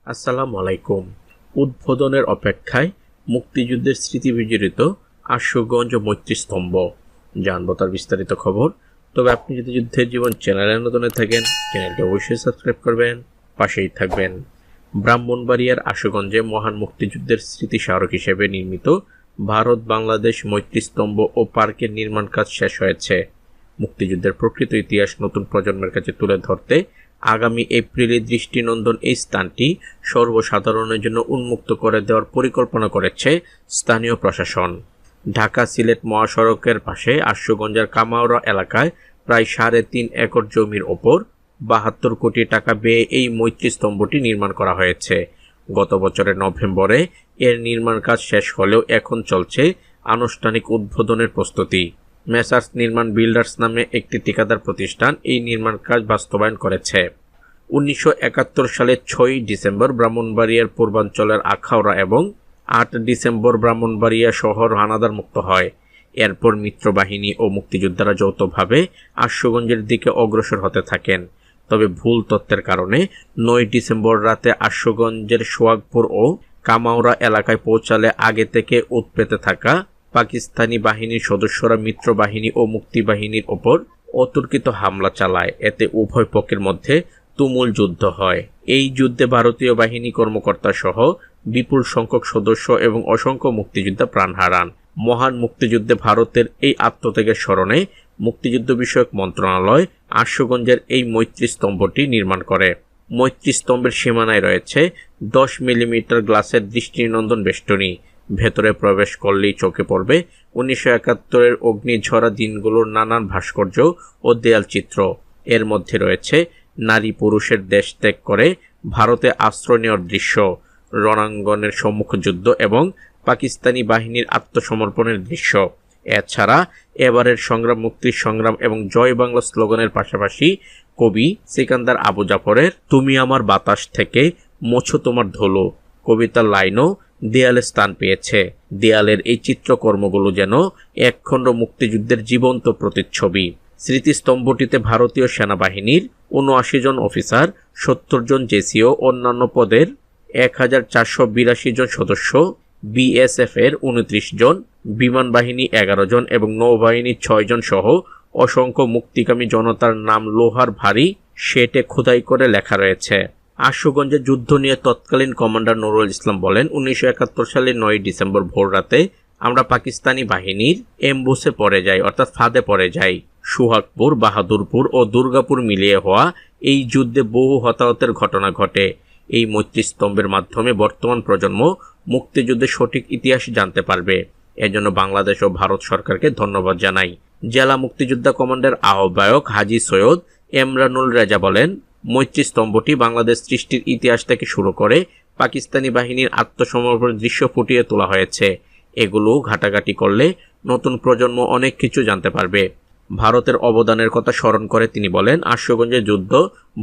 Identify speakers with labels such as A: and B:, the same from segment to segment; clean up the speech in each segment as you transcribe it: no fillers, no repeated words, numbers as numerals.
A: আসসালামু আলাইকুম। উদ্বোধনের অপেক্ষায় মুক্তিযুদ্ধের স্মৃতি বিজড়িত আশুগঞ্জ মৈত্রীস্তম্ভ। জানবো তার বিস্তারিত খবর। তবে আপনি যদি যুদ্ধের জীবন চ্যানেলে নতুন থাকেন, চ্যানেলটি অবশ্যই সাবস্ক্রাইব করবেন, পাশেই থাকবেন। ব্রাহ্মণবাড়িয়ার আশুগঞ্জে মহান মুক্তিযুদ্ধের স্মৃতি স্মারক হিসেবে নির্মিত ভারত বাংলাদেশ মৈত্রীস্তম্ভ ও পার্কের নির্মাণ কাজ শেষ হয়েছে। মুক্তিযুদ্ধের প্রকৃত ইতিহাস নতুন প্রজন্মের কাছে তুলে ধরতে আগামী এপ্রিলে দৃষ্টিনন্দন এই স্থানটি সর্বসাধারণের জন্য উন্মুক্ত করে দেওয়ার পরিকল্পনা করেছে স্থানীয় প্রশাসন। ঢাকা সিলেট মহাসড়কের পাশে আশুগঞ্জের কামাওরা এলাকায় প্রায় 3.5 একর জমির ওপর 72 কোটি টাকা ব্যয়ে এই মৈত্রীস্তম্ভটি নির্মাণ করা হয়েছে। গত বছরের নভেম্বরে এর নির্মাণ কাজ শেষ হলেও এখন চলছে আনুষ্ঠানিক উদ্বোধনের প্রস্তুতি। মেসার্স নির্মাণ বিল্ডার্স নামে একটি ঠিকাদার প্রতিষ্ঠান এই নির্মাণ কাজ বাস্তবায়ন করেছে। 1971 সালের 6 ডিসেম্বর ব্রাহ্মণবাড়িয়ার পূর্বাঞ্চলের আখাউড়া এবং 8 ডিসেম্বর ব্রাহ্মণবাড়িয়া শহর হানাদার মুক্ত হয়। এরপর মিত্রবাহিনী ও মুক্তিযোদ্ধারা যৌথভাবে আশুগঞ্জের দিকে অগ্রসর হতে থাকেন। তবে ভুল তথ্যের কারণে 9 ডিসেম্বর রাতে আশুগঞ্জের সোহাগপুর ও কামাওরা এলাকায় পৌঁছালে আগে থেকে উৎপেতে থাকা পাকিস্তানি বাহিনীর সদস্যরা মিত্রবাহিনী ও মুক্তিবাহিনীর ওপর অতর্কিত হামলা চালায়। এতে উভয় পক্ষের মধ্যে তুমুল যুদ্ধ হয়। এই যুদ্ধে ভারতীয় বাহিনী কর্মকর্তা সহ বিপুল সংখ্যক সদস্য এবং অসংখ্য মুক্তিযোদ্ধা প্রাণ হারান। মহান মুক্তিযুদ্ধে ভারতের এই আত্মত্যাগের স্মরণে মুক্তিযুদ্ধ বিষয়ক মন্ত্রণালয় আশুগঞ্জের এই মৈত্রীস্তম্ভটি নির্মাণ করে। মৈত্রীস্তম্ভের সীমানায় রয়েছে 10 মিলিমিটার গ্লাসের দৃষ্টিনন্দন বেষ্টনী। ভেতরে প্রবেশ করলেই চোখে পড়বে 1971-এর অগ্নিঝরা দিনগুলোর নানান ভাস্কর্য ও দেয়াল চিত্র। এর মধ্যে রয়েছে নারী পুরুষের দেশ ত্যাগ করে ভারতে আশ্রয় নেওয়ার দৃশ্য, রণাঙ্গনের সম্মুখ যুদ্ধ এবং পাকিস্তানি বাহিনীর আত্মসমর্পণের দৃশ্য। এছাড়া এবারের সংগ্রাম মুক্তির সংগ্রাম এবং জয় বাংলা স্লোগানের পাশাপাশি কবি সিকান্দার আবু জাফরের তুমি আমার বাতাস থেকে মোছো তোমার ধুলো কবিতার লাইনও দেয়ালে স্থান পেয়েছে। দেয়ালের এই চিত্রকর্মগুলো যেন একখণ্ড মুক্তিযুদ্ধের জীবন্ত প্রতিচ্ছবি। স্মৃতিস্তম্ভটিতে ভারতীয় সেনাবাহিনীর 79 জন অফিসার, 70 জন জেসিও, অন্যান্য পদের 1482 জন সদস্য, বিএসএফ এর 29 জন, বিমান বাহিনী 11 জন এবং নৌবাহিনীর 6 জন সহ অসংখ্য মুক্তিকামী জনতার নাম লোহার ভারী শেটে খোদাই করে লেখা রয়েছে। আশুগঞ্জের যুদ্ধ নিয়ে তৎকালীন কমান্ডার নুরুল ইসলাম বলেন, 1971 সালের 9 ডিসেম্বর ভোর রাতে আমরা পাকিস্তানি বাহিনীর এমবুসে পড়ে যাই, অর্থাৎ ফাঁদে পড়ে যাই। সোহাগপুর, বাহাদুরপুর ও দুর্গাপুর মিলিয়ে হওয়া এই যুদ্ধে বহু হতাহতের ঘটনা ঘটে। এই মৈত্রীস্তম্ভের মাধ্যমে বর্তমান প্রজন্ম মুক্তিযুদ্ধের সঠিক ইতিহাস জানতে পারবে। এজন্য বাংলাদেশ ও ভারত সরকারকে ধন্যবাদ জানাই। জেলা মুক্তিযোদ্ধা কমান্ডার আহ্বায়ক হাজী সৈয়দ এমরানুল রেজা বলেন, মৈত্রীস্তম্ভটি বাংলাদেশ সৃষ্টির ইতিহাস থেকে শুরু করে পাকিস্তানি বাহিনীর আত্মসমর্পণের দৃশ্য ফুটিয়ে তোলা হয়েছে। এগুলো ঘাটাঘাটি করলে নতুন প্রজন্ম অনেক কিছু জানতে পারবে। ভারতের অবদানের কথা স্মরণ করে তিনি বলেন, আশুগঞ্জের যুদ্ধ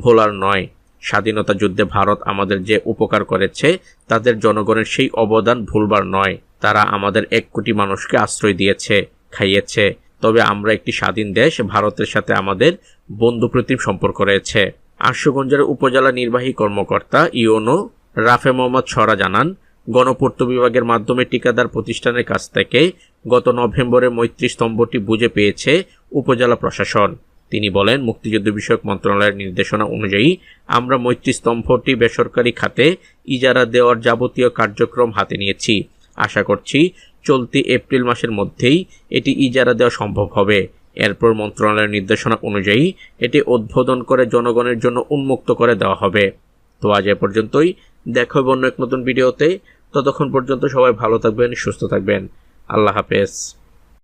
A: ভোলার নয়। স্বাধীনতা যুদ্ধে ভারত আমাদের যে উপকার করেছে তাদের জনগণের সেই অবদান ভুলবার নয়। তারা আমাদের 1 কোটি মানুষকে আশ্রয় দিয়েছে, খাইয়েছে। তবে আমরা একটি স্বাধীন দেশ, ভারতের সাথে আমাদের বন্ধুপ্রতিম সম্পর্ক রয়েছে। আশুগঞ্জের উপজেলা নির্বাহী কর্মকর্তা ইউনো রাফে মোহাম্মদ ছড়া জানান, গণপূর্ত বিভাগের মাধ্যমে ঠিকাদার প্রতিষ্ঠানের কাছ থেকে গত নভেম্বরে মৈত্রীস্তম্ভটি বুঝে পেয়েছে উপজেলা প্রশাসন। তিনি বলেন, মুক্তিযুদ্ধ বিষয়ক মন্ত্রণালয়ের নির্দেশনা অনুযায়ী আমরা মৈত্রীস্তম্ভটি বেসরকারি খাতে ইজারা দেওয়ার যাবতীয় কার্যক্রম হাতে নিয়েছি। আশা করছি চলতি এপ্রিল মাসের মধ্যেই এটি ইজারা দেওয়া সম্ভব হবে। এরপর মন্ত্রণালয়ের নির্দেশনা অনুযায়ী এটি উদ্বোধন করে জনগণের জন্য উন্মুক্ত করে দেওয়া হবে। তো আজ এ পর্যন্তই, দেখা হবে অন্য এক নতুন ভিডিওতে। ততক্ষণ পর্যন্ত সবাই ভালো থাকবেন, সুস্থ থাকবেন। আল্লাহ হাফেজ।